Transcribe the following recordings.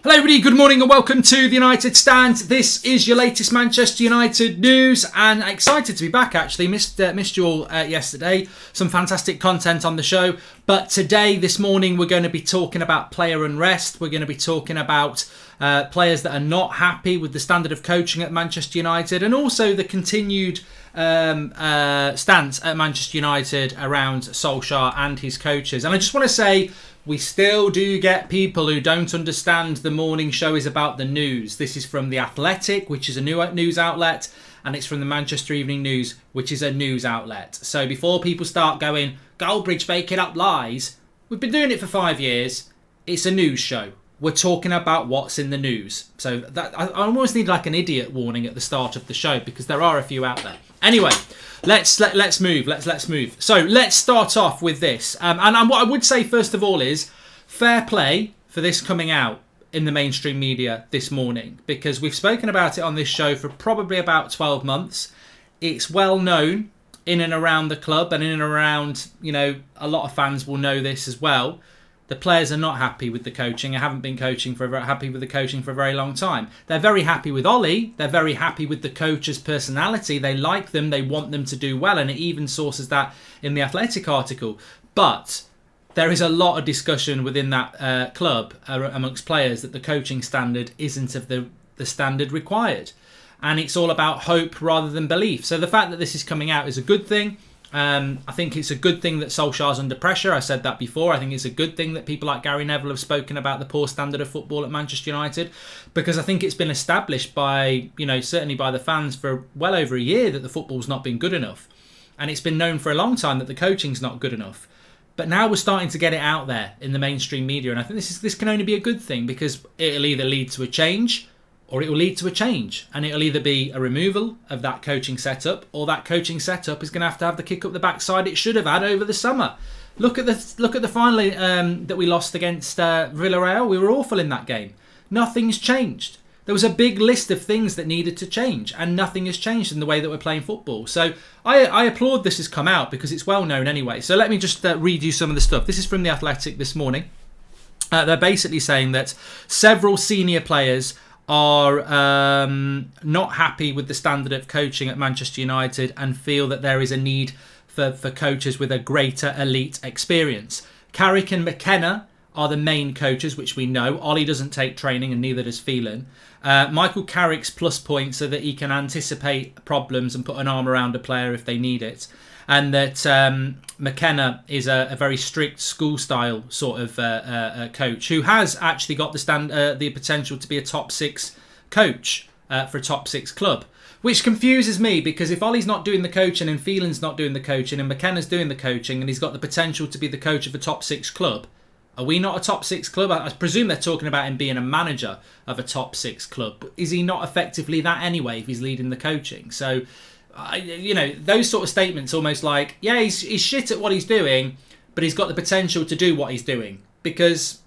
Hello everybody, good morning and welcome to the United Stand. This is your latest Manchester United news and excited to be back actually. Missed you all yesterday. Some fantastic content on the show. But today, this morning, we're going to be talking about player unrest. We're going to be talking about players that are not happy with the standard of coaching at Manchester United and also the continued stance at Manchester United around Solskjaer and his coaches. And I just want to say, we still do get people who don't understand the morning show is about the news. This is from The Athletic, which is a new news outlet, and it's from the Manchester Evening News, which is a news outlet. So before people start going, Goldbridge making up lies, we've been doing it for 5 years. It's a news show. We're talking about what's in the news. So that I almost need like an idiot warning at the start of the show because there are a few out there. Anyway, let's move. Let's move. So let's start off with this. And what I would say first of all is fair play for this coming out in the mainstream media this morning, because we've spoken about it on this show for probably about 12 months. It's well known in and around the club and in and around, a lot of fans will know this as well. The players are not happy with the coaching. I haven't been happy with the coaching for a very long time. They're very happy with Ole. They're very happy with the coach's personality. They like them. They want them to do well. And it even sources that in the Athletic article. But there is a lot of discussion within that club amongst players that the coaching standard isn't of the standard required. And it's all about hope rather than belief. So the fact that this is coming out is a good thing. I think it's a good thing that Solskjaer's under pressure. I said that before. I think it's a good thing that people like Gary Neville have spoken about the poor standard of football at Manchester United, because I think it's been established by, certainly by the fans for well over a year that the football's not been good enough. And it's been known for a long time that the coaching's not good enough. But now we're starting to get it out there in the mainstream media. And I think this can only be a good thing, because it'll either lead to a change or it will lead to a change, and it'll either be a removal of that coaching setup, or that coaching setup is going to have the kick up the backside it should have had over the summer. Look at the final that we lost against Villarreal. We were awful in that game. Nothing's changed. There was a big list of things that needed to change, and nothing has changed in the way that we're playing football. So I applaud this has come out, because it's well known anyway. So let me just read you some of the stuff. This is from The Athletic this morning. They're basically saying that several senior players are not happy with the standard of coaching at Manchester United and feel that there is a need for coaches with a greater elite experience. Carrick and McKenna are the main coaches, which we know. Ole doesn't take training and neither does Phelan. Michael Carrick's plus point so that he can anticipate problems and put an arm around a player if they need it. And that McKenna is a very strict school-style sort of coach who has actually got the potential to be a top six coach for a top six club, which confuses me, because if Ollie's not doing the coaching and Phelan's not doing the coaching and McKenna's doing the coaching and he's got the potential to be the coach of a top six club, are we not a top six club? I presume they're talking about him being a manager of a top six club. Is he not effectively that anyway if he's leading the coaching? So those sort of statements almost like, yeah, he's shit at what he's doing, but he's got the potential to do what he's doing. Because,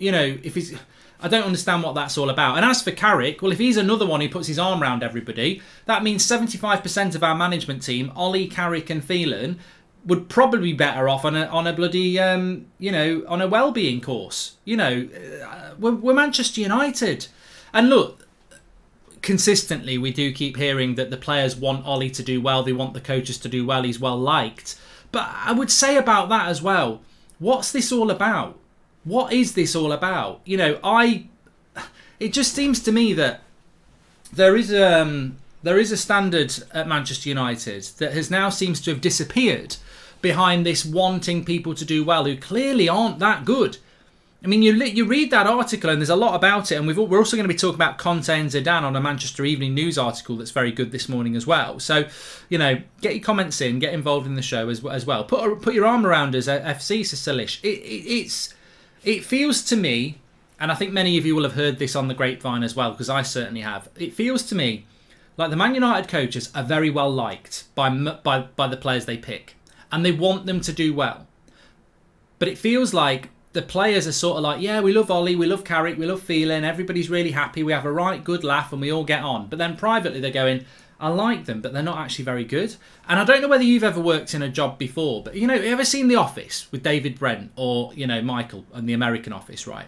I don't understand what that's all about. And as for Carrick, well, if he's another one who puts his arm around everybody, that means 75% of our management team, Ole, Carrick and Phelan, would probably be better off on a bloody, on a well-being course. We're Manchester United. And look, consistently we do keep hearing that the players want Ole to do well, they want the coaches to do well, he's well liked. But I would say about that as well, what's this all about? What is this all about? It just seems to me that there is a standard at Manchester United that has now seems to have disappeared behind this wanting people to do well who clearly aren't that good. I mean, you read that article and there's a lot about it, and we're also going to be talking about Conte and Zidane on a Manchester Evening News article that's very good this morning as well. So, get your comments in, get involved in the show as well. Put your arm around us, FC Sicilish. It feels to me, and I think many of you will have heard this on the grapevine as well, because I certainly have. It feels to me like the Man United coaches are very well liked by the players they pick, and they want them to do well. But it feels like the players are sort of like, yeah, we love Ole, we love Carrick, we love Phelan, everybody's really happy, we have a right good laugh and we all get on. But then privately they're going, I like them, but they're not actually very good. And I don't know whether you've ever worked in a job before, but you ever seen The Office with David Brent or, Michael in the American Office, right?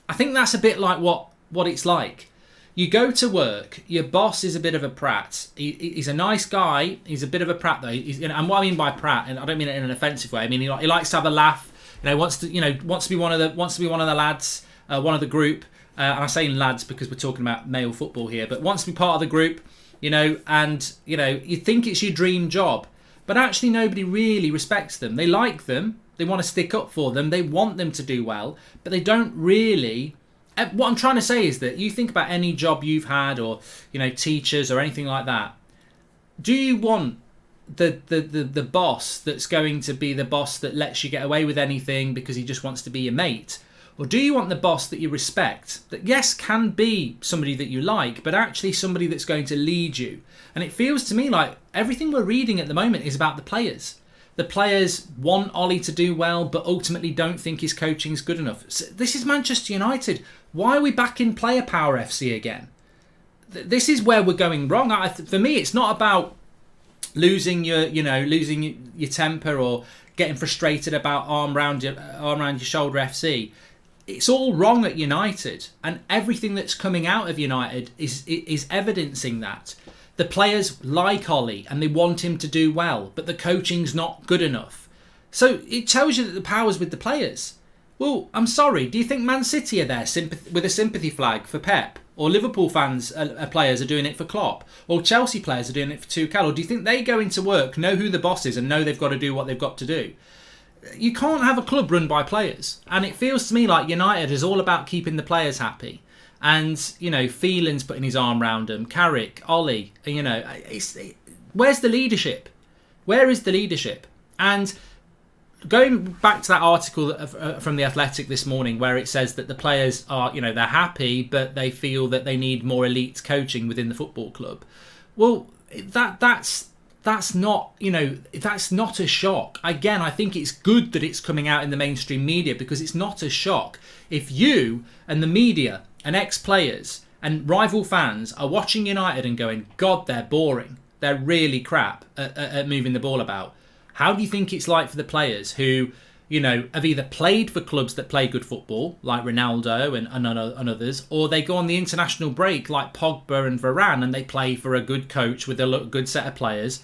I think that's a bit like what what it's like. You go to work, your boss is a bit of a prat. He's a nice guy. He's a bit of a prat though. And what I mean by prat, and I don't mean it in an offensive way. I mean he likes to have a laugh. Wants to be one of the lads, one of the group. And I'm saying lads because we're talking about male football here, but wants to be part of the group. And you think it's your dream job, but actually nobody really respects them. They like them. They want to stick up for them. They want them to do well, but they don't really. What I'm trying to say is that you think about any job you've had, or teachers or anything like that. Do you want the boss that's going to be the boss that lets you get away with anything because he just wants to be your mate? Or do you want the boss that you respect, that yes can be somebody that you like, but actually somebody that's going to lead you? And it feels to me like everything we're reading at the moment is about the players. The players want Ole to do well, but ultimately don't think his coaching's good enough. So this is Manchester United. Why are we back in player power FC again? This is where we're going wrong. For me, it's not about losing your temper or getting frustrated about arm round your shoulder FC. It's all wrong at United, and everything that's coming out of United is evidencing that. The players like Ole and they want him to do well, but the coaching's not good enough. So it tells you that the power's with the players. Well, I'm sorry, do you think Man City are there with a sympathy flag for Pep? Or Liverpool players are doing it for Klopp? Or Chelsea players are doing it for Tuchel? Or do you think they go into work, know who the boss is and know they've got to do what they've got to do? You can't have a club run by players. And it feels to me like United is all about keeping the players happy. And, Phelan's putting his arm round them, Carrick, Ole, where's the leadership? Where is the leadership? And going back to that article from The Athletic this morning where it says that the players are, they're happy, but they feel that they need more elite coaching within the football club. Well, that's not, that's not a shock. Again, I think it's good that it's coming out in the mainstream media because it's not a shock. If you and the media and ex-players and rival fans are watching United and going, God, they're boring. They're really crap at moving the ball about. How do you think it's like for the players who, have either played for clubs that play good football, like Ronaldo and others, or they go on the international break like Pogba and Varane and they play for a good coach with a good set of players?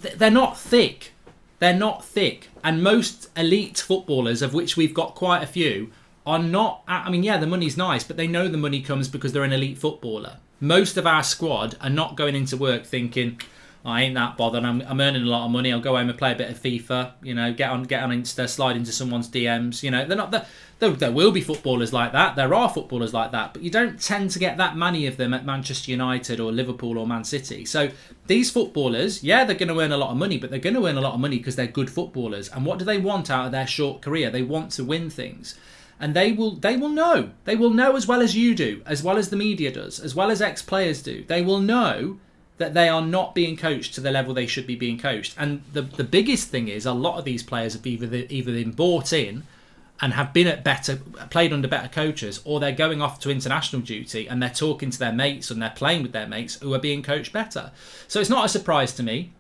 They're not thick. They're not thick. And most elite footballers, of which we've got quite a few, are not. The money's nice, but they know the money comes because they're an elite footballer. Most of our squad are not going into work thinking, I ain't that bothered. I'm earning a lot of money. I'll go home and play a bit of FIFA. Get on Insta, slide into someone's DMs. They're not. There will be footballers like that. There are footballers like that, but you don't tend to get that many of them at Manchester United or Liverpool or Man City. So these footballers, they're going to earn a lot of money, but they're going to earn a lot of money because they're good footballers. And what do they want out of their short career? They want to win things. And they will know. They will know as well as you do, as well as the media does, as well as ex-players do. They will know that they are not being coached to the level they should be being coached. And the biggest thing is a lot of these players have either been bought in and have been played under better coaches, or they're going off to international duty and they're talking to their mates and they're playing with their mates who are being coached better. So it's not a surprise to me.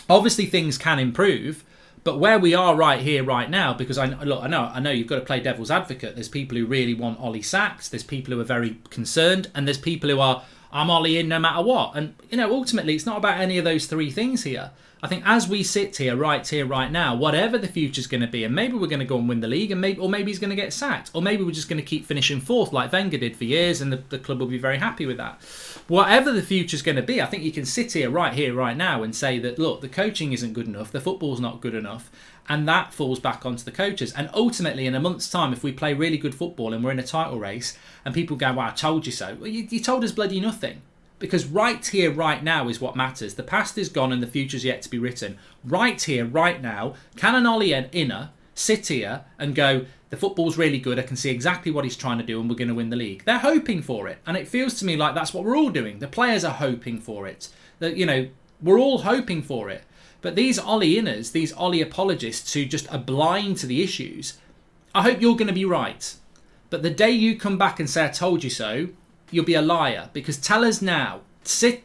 Obviously things can improve, but where we are right here, right now, because I know you've got to play devil's advocate. There's people who really want Ole sacked. There's people who are very concerned, and there's people who are, I'm Ole in no matter what. And ultimately, it's not about any of those three things here. I think as we sit here, right now, whatever the future's going to be, and maybe we're going to go and win the league, and maybe he's going to get sacked, or maybe we're just going to keep finishing fourth like Wenger did for years, and the club will be very happy with that. Whatever the future's going to be, I think you can sit here, right now, and say that, look, the coaching isn't good enough, the football's not good enough, and that falls back onto the coaches. And ultimately, in a month's time, if we play really good football and we're in a title race, and people go, well, I told you so, well, you told us bloody nothing. Because right here, right now is what matters. The past is gone and the future's yet to be written. Right here, right now, can an Ole Inner sit here and go, the football's really good, I can see exactly what he's trying to do and we're going to win the league. They're hoping for it. And it feels to me like that's what we're all doing. The players are hoping for it. We're all hoping for it. But these Ole Inners, these Ole apologists who just are blind to the issues, I hope you're going to be right. But the day you come back and say, I told you so, you'll be a liar. Because tell us now,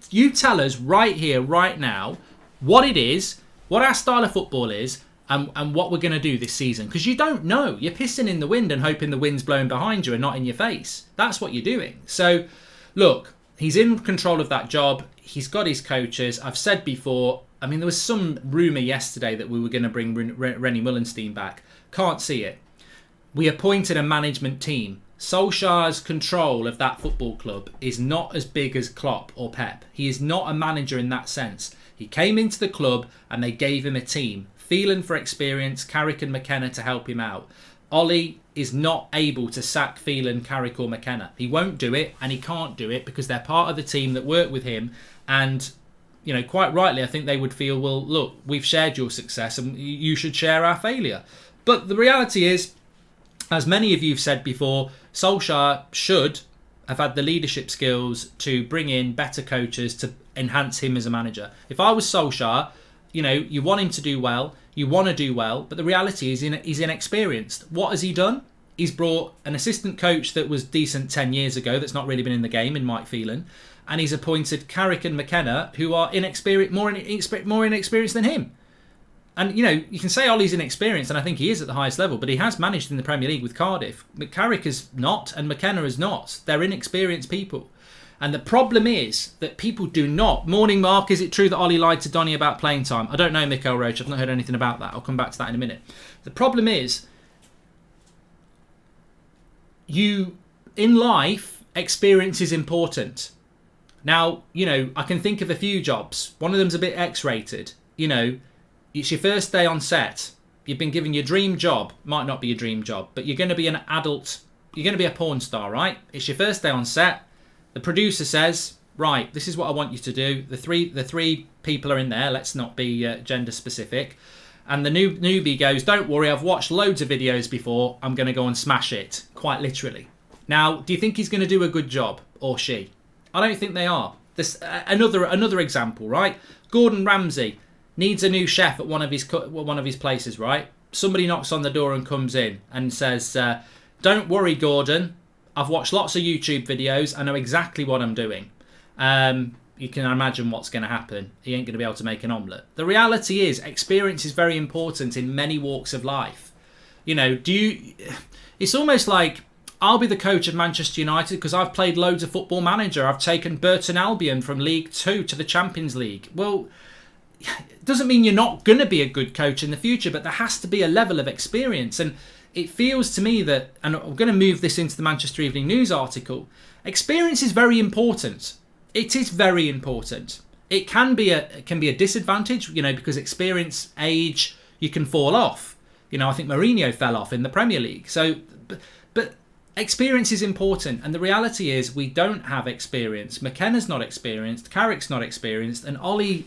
you tell us right here, right now, what it is, what our style of football is, and what we're going to do this season. Because you don't know. You're pissing in the wind and hoping the wind's blowing behind you and not in your face. That's what you're doing. So, look, he's in control of that job. He's got his coaches. I've said before, I mean, there was some rumour yesterday that we were going to bring Rennie Mullenstein back. Can't see it. We appointed a management team. Solskjaer's control of that football club is not as big as Klopp or Pep. He is not a manager in that sense. He came into the club and they gave him a team. Phelan for experience, Carrick and McKenna to help him out. Ollie is not able to sack Phelan, Carrick or McKenna. He won't do it, and he can't do it because they're part of the team that work with him. And, you know, quite rightly, I think they would feel, well, look, we've shared your success and you should share our failure. But the reality is, as many of you have said before, Solskjaer should have had the leadership skills to bring in better coaches to enhance him as a manager. If I was Solskjaer, you know, you want him to do well, you want to do well, but the reality is he's inexperienced. What has he done? He's brought an assistant coach that was decent 10 years ago, that's not really been in the game, in Mike Phelan, and he's appointed Carrick and McKenna, who are more inexperienced than him. And, you know, you can say Ollie's inexperienced, and I think he is at the highest level, but he has managed in the Premier League with Cardiff. But Carrick is not, and McKenna is not. They're inexperienced people. And the problem is that people do not. Morning, Mark. Is it true that Ollie lied to Donny about playing time? I don't know, Mikael Roach. I've not heard anything about that. I'll come back to that in a minute. The problem is, in life, experience is important. Now, you know, I can think of a few jobs. One of them's a bit X-rated. You know, it's your first day on set. You've been given your dream job. Might not be your dream job, but you're going to be an adult. You're going to be a porn star, right? It's your first day on set. The producer says, right, this is what I want you to do. The three people are in there. Let's not be gender specific. And the newbie goes, don't worry, I've watched loads of videos before. I'm going to go and smash it, quite literally. Now, do you think he's going to do a good job, or she? I don't think they are. This another example, right? Gordon Ramsay needs a new chef at one of his places, right? Somebody knocks on the door and comes in and says, don't worry, Gordon. I've watched lots of YouTube videos. I know exactly what I'm doing. You can imagine what's going to happen. He ain't going to be able to make an omelette. The reality is, experience is very important in many walks of life. You know, it's almost like, I'll be the coach of Manchester United because I've played loads of Football Manager. I've taken Burton Albion from League 2 to the Champions League. Well, it doesn't mean you're not going to be a good coach in the future, but there has to be a level of experience. And it feels to me that, and I'm going to move this into the Manchester Evening News article, experience is very important. It is very important. It can be a disadvantage, you know, because experience, age, you can fall off. You know, I think Mourinho fell off in the Premier League. So, but experience is important, and the reality is we don't have experience. McKenna's not experienced, Carrick's not experienced, and Ollie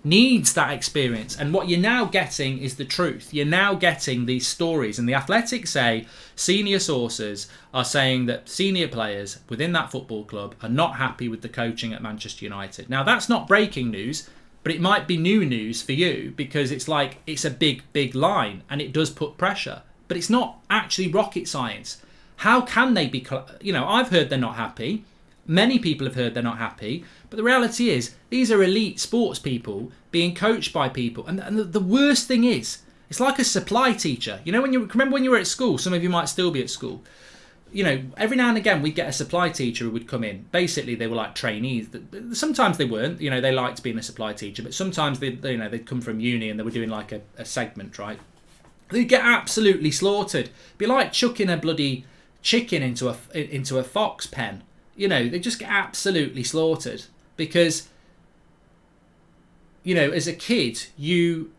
needs that experience. And what you're now getting is the truth. You're now getting these stories, and the Athletic say senior sources are saying that senior players within that football club are not happy with the coaching at Manchester United. Now, that's not breaking news, but it might be new news for you, because it's like, it's a big line and it does put pressure, but it's not actually rocket science. How can they be, you know, I've heard they're not happy. Many people have heard they're not happy. But the reality is, these are elite sports people being coached by people. And the worst thing is, it's like a supply teacher. You know, remember when you were at school, some of you might still be at school. You know, every now and again we'd get a supply teacher who would come in. Basically, they were like trainees. Sometimes they weren't. You know, they liked being a supply teacher. But sometimes they'd come from uni and they were doing like a segment, right? They'd get absolutely slaughtered. It'd be like chucking a bloody chicken into a fox pen. You know, they just get absolutely slaughtered because, you know, as a kid, you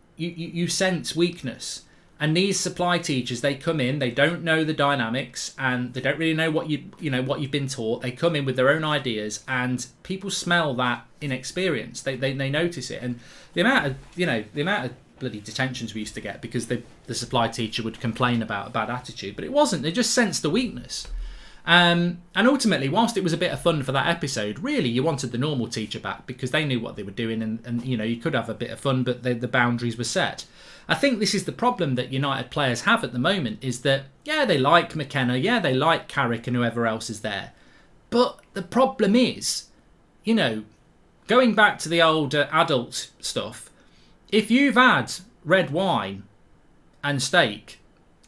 sense weakness. And these supply teachers, they come in, they don't know the dynamics, and they don't really know what you've been taught. They come in with their own ideas, and people smell that inexperience. They notice it, and the amount of bloody detentions we used to get because the supply teacher would complain about a bad attitude, but it wasn't. They just sensed the weakness. And ultimately, whilst it was a bit of fun for that episode, really you wanted the normal teacher back because they knew what they were doing, and you know, you could have a bit of fun, but the boundaries were set. I think this is the problem that United players have at the moment, is that, yeah, they like McKenna, yeah, they like Carrick and whoever else is there. But the problem is, you know, going back to the old adult stuff, if you've had red wine and steak,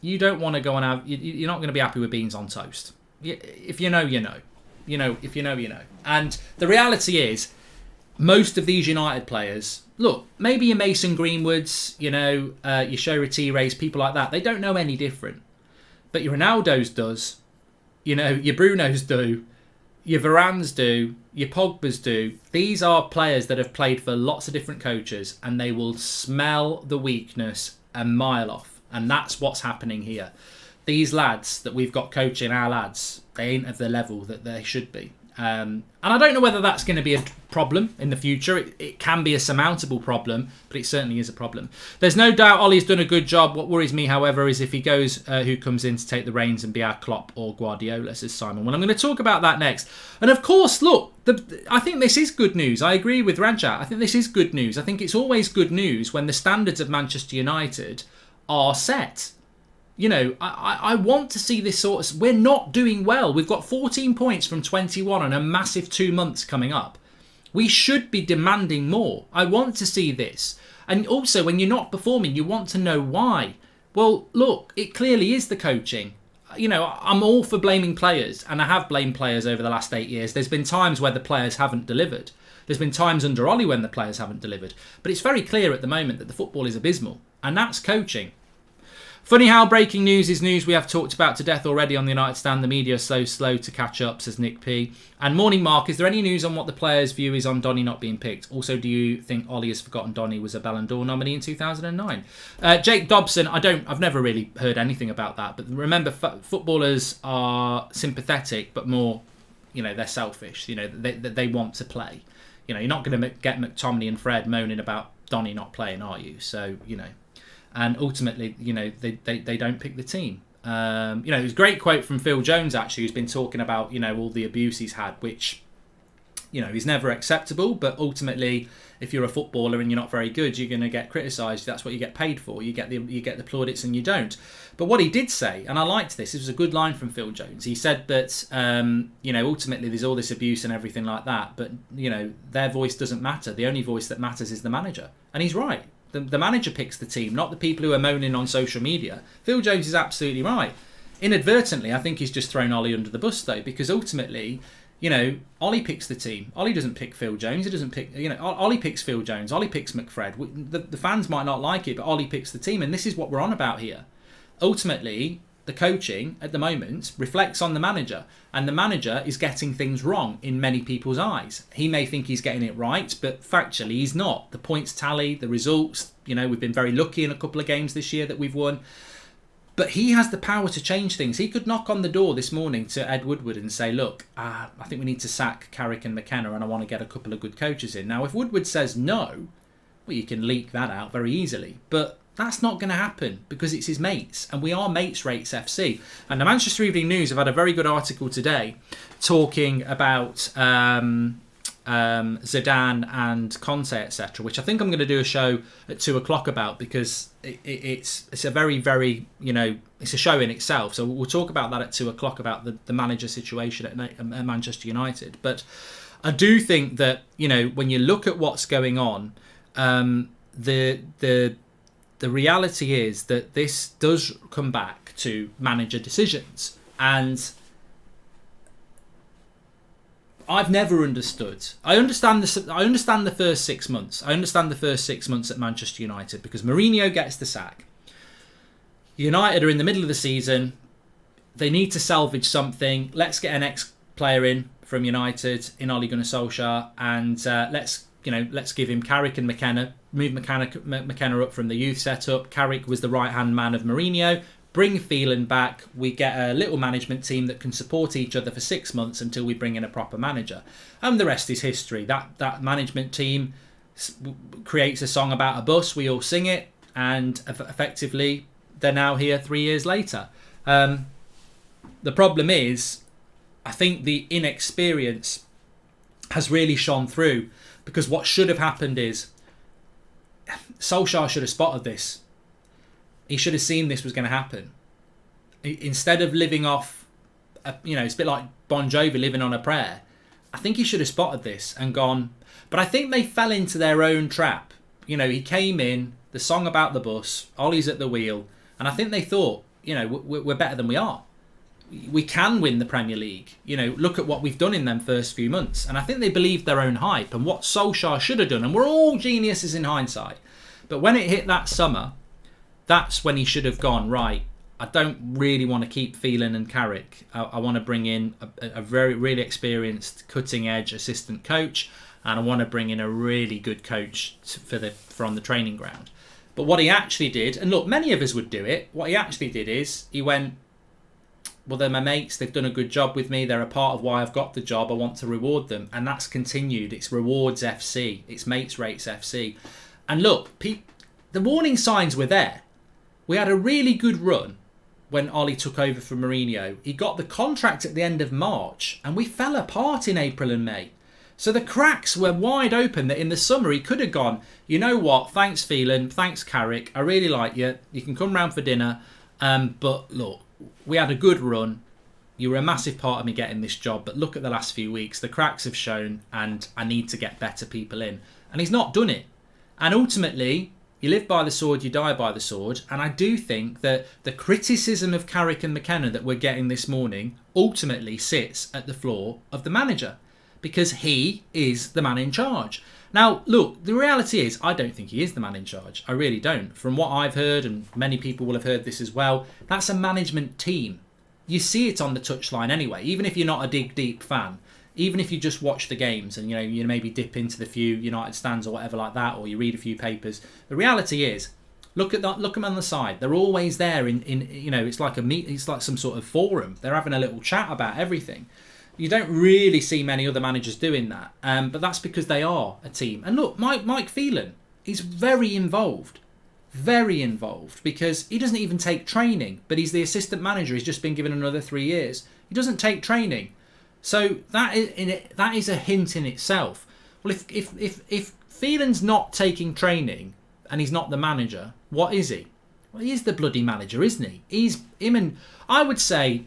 you don't want to go and have. You're not going to be happy with beans on toast. If you know, you know. If you know, you know. And the reality is, most of these United players, look, maybe your Mason Greenwoods, your Shora T-Rays, people like that, they don't know any different. But your Ronaldo's does, your Bruno's do, your Varane's do, your Pogba's do. These are players that have played for lots of different coaches, and they will smell the weakness a mile off. And that's what's happening here. These lads that we've got coaching our lads, they ain't of the level that they should be. And I don't know whether that's going to be a problem in the future. It can be a surmountable problem, but it certainly is a problem. There's no doubt Ollie's done a good job. What worries me, however, is if he goes, who comes in to take the reins and be our Klopp or Guardiola, says Simon. Well, I'm going to talk about that next. And of course, look, I think this is good news. I agree with Rajat. I think this is good news. I think it's always good news when the standards of Manchester United are set. I want to see this sort of... We're not doing well. We've got 14 points from 21 and a massive 2 months coming up. We should be demanding more. I want to see this. And also, when you're not performing, you want to know why. Well, look, it clearly is the coaching. I'm all for blaming players, and I have blamed players over the last 8 years. There's been times where the players haven't delivered. There's been times under Ollie when the players haven't delivered. But it's very clear at the moment that the football is abysmal, and that's coaching. Funny how breaking news is news we have talked about to death already on the United Stand. The media is so slow to catch up, says Nick P. And Morning Mark, is there any news on what the players' view is on Donny not being picked? Also, do you think Ollie has forgotten Donny was a Ballon d'Or nominee in 2009? Jake Dobson, I've never really heard anything about that. But remember, footballers are sympathetic, but more, they're selfish. They want to play. You're not going to get McTominay and Fred moaning about Donny not playing, are you? So, And ultimately, they don't pick the team. It was a great quote from Phil Jones, actually, who's been talking about, all the abuse he's had, which, is never acceptable. But ultimately, if you're a footballer and you're not very good, you're going to get criticised. That's what you get paid for. You get the plaudits and you don't. But what he did say, and I liked this, was a good line from Phil Jones. He said that, ultimately there's all this abuse and everything like that. But, their voice doesn't matter. The only voice that matters is the manager. And he's right. The manager picks the team, not the people who are moaning on social media. Phil Jones is absolutely right. Inadvertently, I think he's just thrown Ollie under the bus, though, because ultimately, Ollie picks the team. Ollie doesn't pick Phil Jones. He doesn't pick, Ollie picks Phil Jones. Ollie picks McFred. The fans might not like it, but Ollie picks the team, and this is what we're on about here. Ultimately, the coaching at the moment reflects on the manager, and the manager is getting things wrong in many people's eyes. He may think he's getting it right, but factually he's not. The points tally, the results, we've been very lucky in a couple of games this year that we've won, but he has the power to change things. He could knock on the door this morning to Ed Woodward and say, look, I think we need to sack Carrick and McKenna and I want to get a couple of good coaches in. Now, if Woodward says no, well, you can leak that out very easily, but that's not going to happen because it's his mates, and we are mates rates FC. And the Manchester Evening News have had a very good article today talking about Zidane and Conte, etc., which I think I'm going to do a show at 2:00 about, because it's a very, very, it's a show in itself. So we'll talk about that at 2:00 about the manager situation at Manchester United. But I do think that, when you look at what's going on, the reality is that this does come back to manager decisions. And I've never understood. I understand the first 6 months. I understand the first 6 months at Manchester United, because Mourinho gets the sack. United are in the middle of the season. They need to salvage something. Let's get an ex-player in from United, in Ole Gunnar Solskjaer, and let's give him Carrick and McKenna. Move McKenna up from the youth setup. Carrick was the right-hand man of Mourinho. Bring Phelan back. We get a little management team that can support each other for 6 months until we bring in a proper manager. And the rest is history. That management team creates a song about a bus. We all sing it. And effectively, they're now here 3 years later. The problem is, I think the inexperience has really shone through, because what should have happened is Solskjaer should have spotted this. He should have seen this was going to happen. Instead of living off, it's a bit like Bon Jovi living on a prayer. I think he should have spotted this and gone. But I think they fell into their own trap. He came in, the song about the bus, Ollie's at the wheel. And I think they thought, we're better than we are. We can win the Premier League. Look at what we've done in them first few months. And I think they believed their own hype and what Solskjaer should have done. And we're all geniuses in hindsight. But when it hit that summer, that's when he should have gone, right, I don't really want to keep Phelan and Carrick. I want to bring in a very, really experienced, cutting-edge assistant coach. And I want to bring in a really good coach for on the training ground. But what he actually did, and look, many of us would do it. What he actually did is he went, well, they're my mates. They've done a good job with me. They're a part of why I've got the job. I want to reward them. And that's continued. It's Rewards FC. It's Mates Rates FC. And look, the warning signs were there. We had a really good run when Ole took over from Mourinho. He got the contract at the end of March. And we fell apart in April and May. So the cracks were wide open that in the summer he could have gone, you know what, thanks Phelan, thanks Carrick, I really like you. You can come round for dinner. But look, we had a good run. You were a massive part of me getting this job. But look at the last few weeks. The cracks have shown and I need to get better people in. And he's not done it. And ultimately, you live by the sword, you die by the sword. And I do think that the criticism of Carrick and McKenna that we're getting this morning ultimately sits at the floor of the manager. Because he is the man in charge. Now, look, the reality is I don't think he is the man in charge. I really don't. From what I've heard, and many people will have heard this as well, that's a management team. You see it on the touchline anyway, even if you're not a Dig Deep fan. Even if you just watch the games and you maybe dip into the few United stands or whatever like that, or you read a few papers. The reality is, look at that. Look them on the side. They're always there. It's like it's like some sort of forum. They're having a little chat about everything. You don't really see many other managers doing that, but that's because they are a team. And look, Mike Phelan, he's very involved, because he doesn't even take training, but he's the assistant manager. He's just been given another 3 years. He doesn't take training, so that is a hint in itself. Well, if Phelan's not taking training and he's not the manager, what is he? Well, he is the bloody manager, isn't he? He's him, and I would say.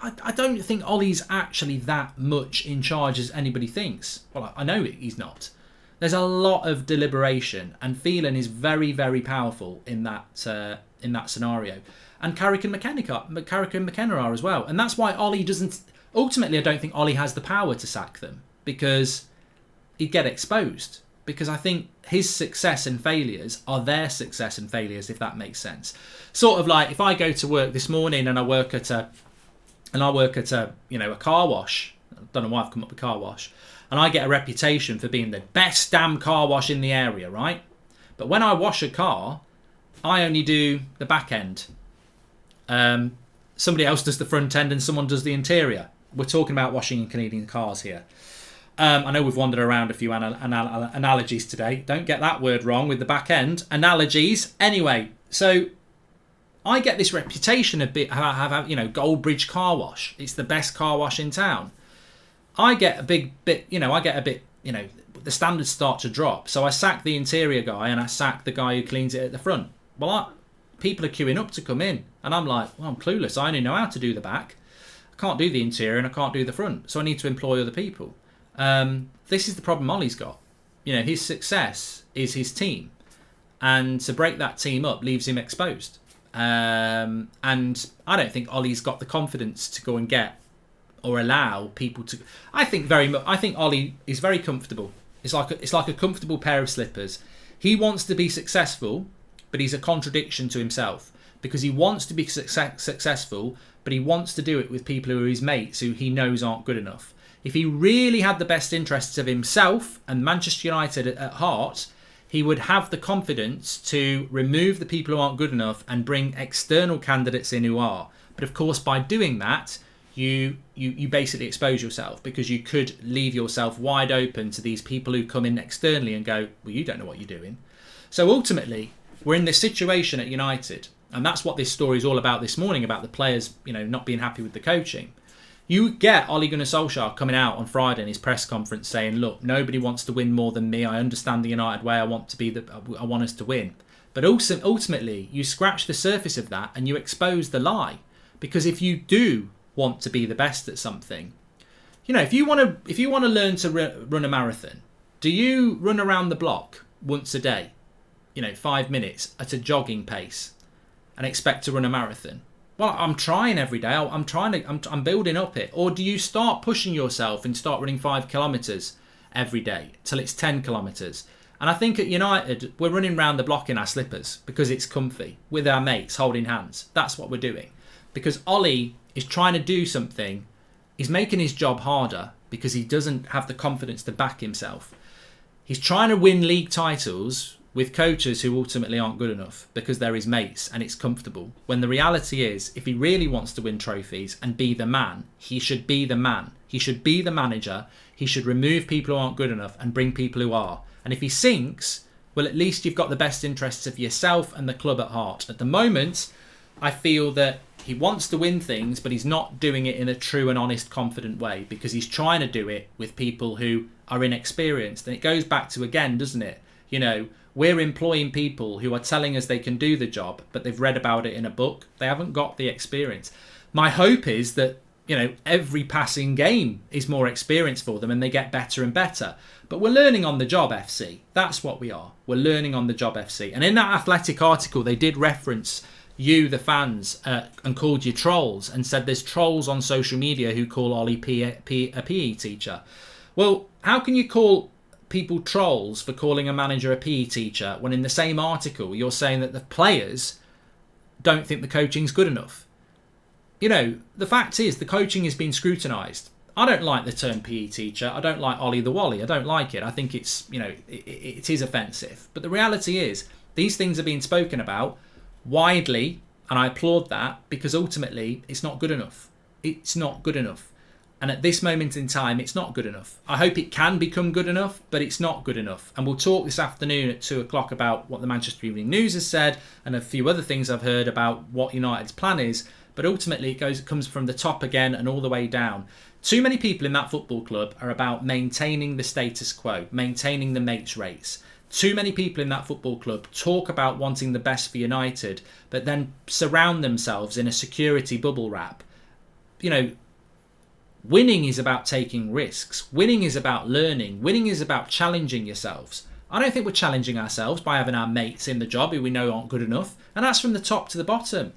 I don't think Ole's actually that much in charge as anybody thinks. Well, I know he's not. There's a lot of deliberation, and Phelan is very, very powerful in that scenario. And Carrick and McKenna are as well. And that's why Ole doesn't. Ultimately, I don't think Ole has the power to sack them because he'd get exposed. Because I think his success and failures are their success and failures, if that makes sense. Sort of like if I go to work this morning and I work at a car wash. I don't know why I've come up with car wash. And I get a reputation for being the best damn car wash in the area, right? But when I wash a car, I only do the back end. Somebody else does the front end and someone does the interior. We're talking about washing and cleaning cars here. I know we've wandered around a few analogies today. Don't get that word wrong with the back end. Analogies. Anyway, so I get this reputation of Goldbridge Car Wash. It's the best car wash in town. I get a bit, the standards start to drop. So I sack the interior guy and I sack the guy who cleans it at the front. Well, people are queuing up to come in. And I'm like, well, I'm clueless. I only know how to do the back. I can't do the interior and I can't do the front. So I need to employ other people. This is the problem Ole's got. His success is his team. And to break that team up leaves him exposed. And I don't think Ole's got the confidence to go and get or allow people to. I think Ole is very comfortable. It's like a comfortable pair of slippers. He wants to be successful, but he's a contradiction to himself because he wants to be successful, but he wants to do it with people who are his mates who he knows aren't good enough. If he really had the best interests of himself and Manchester United at heart, he would have the confidence to remove the people who aren't good enough and bring external candidates in who are. But of course, by doing that, you basically expose yourself because you could leave yourself wide open to these people who come in externally and go, well, you don't know what you're doing. So ultimately, we're in this situation at United, and that's what this story is all about this morning, about the players, not being happy with the coaching. You get Ole Gunnar Solskjaer coming out on Friday in his press conference saying, look, nobody wants to win more than me. I understand the United way. I want us to win. But ultimately, you scratch the surface of that and you expose the lie. Because if you do want to be the best at something, if you want to learn to run a marathon, do you run around the block once a day, 5 minutes at a jogging pace? and expect to run a marathon? Well, I'm trying every day. I'm building up it. Or do you start pushing yourself and start running 5 kilometres every day till it's 10 kilometres? And I think at United, we're running round the block in our slippers because it's comfy with our mates holding hands. That's what we're doing. Because Ole is trying to do something. He's making his job harder because he doesn't have the confidence to back himself. He's trying to win league titles with coaches who ultimately aren't good enough because they're his mates and it's comfortable. When the reality is, if he really wants to win trophies and be the man, he should be the man. He should be the manager. He should remove people who aren't good enough and bring people who are. And if he sinks, well, at least you've got the best interests of yourself and the club at heart. At the moment, I feel that he wants to win things, but he's not doing it in a true and honest, confident way because he's trying to do it with people who are inexperienced. And it goes back to, again, doesn't it? You know, we're employing people who are telling us they can do the job, but they've read about it in a book. They haven't got the experience. My hope is that, you know, every passing game is more experience for them and they get better and better. But we're learning on the job, FC. That's what we are. We're learning on the job, FC. And in that Athletic article, they did reference you, the fans, and called you trolls and said there's trolls on social media who call Ole a PE teacher. Well, how can you call people trolls for calling a manager a PE teacher when in the same article you're saying that the players don't think the coaching's good enough? You know, the fact is the coaching is being scrutinised. I don't like the term PE teacher. I don't like Ollie the Wally. I don't like it. I think it's, you know, it is offensive. But the reality is these things are being spoken about widely, and I applaud that because ultimately it's not good enough. It's not good enough. And at this moment in time, it's not good enough. I hope it can become good enough, but it's not good enough. And we'll talk this afternoon at 2 o'clock about what the Manchester Evening News has said and a few other things I've heard about what United's plan is. But ultimately, it comes from the top again and all the way down. Too many people in that football club are about maintaining the status quo, maintaining the mates rates. Too many people in that football club talk about wanting the best for United, but then surround themselves in a security bubble wrap. You know, winning is about taking risks. Winning is about learning. Winning is about challenging yourselves. I don't think we're challenging ourselves by having our mates in the job who we know aren't good enough. And that's from the top to the bottom.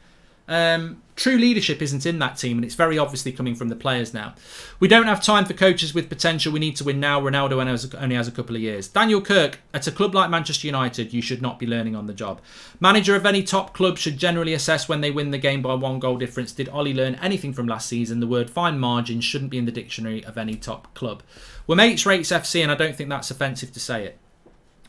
True leadership isn't in that team, and it's very obviously coming from the players now. We don't have time for coaches with potential. We need to win now. Ronaldo only has a couple of years. Daniel Kirk, at a club like Manchester United, you should not be learning on the job. Manager of any top club should generally assess when they win the game by 1 goal difference. Did Ole learn anything from last season? The word fine margin shouldn't be in the dictionary of any top club. We're mates rates FC, and I don't think that's offensive to say it.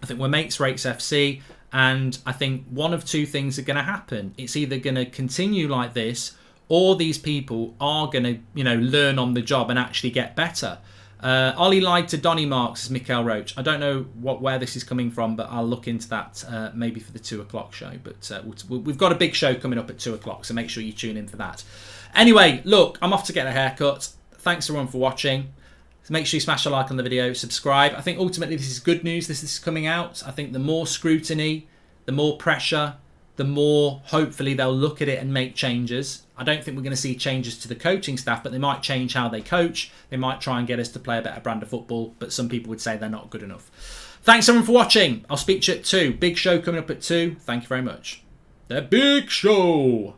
I think we're mates rates FC. And I think one of two things are going to happen. It's either going to continue like this, or these people are going to, you know, learn on the job and actually get better. Ollie lied to Donny Marks, as Mikael Roach. I don't know where this is coming from, but I'll look into that maybe for the 2 o'clock show. But we've got a big show coming up at 2 o'clock, so make sure you tune in for that. Anyway, look, I'm off to get a haircut. Thanks everyone for watching. So make sure you smash a like on the video, subscribe. I think ultimately this is good news. This is coming out. I think the more scrutiny, the more pressure, the more hopefully they'll look at it and make changes. I don't think we're going to see changes to the coaching staff, but they might change how they coach. They might try and get us to play a better brand of football, but some people would say they're not good enough. Thanks everyone for watching. I'll speak to you at 2. Big show coming up at 2. Thank you very much. The Big Show.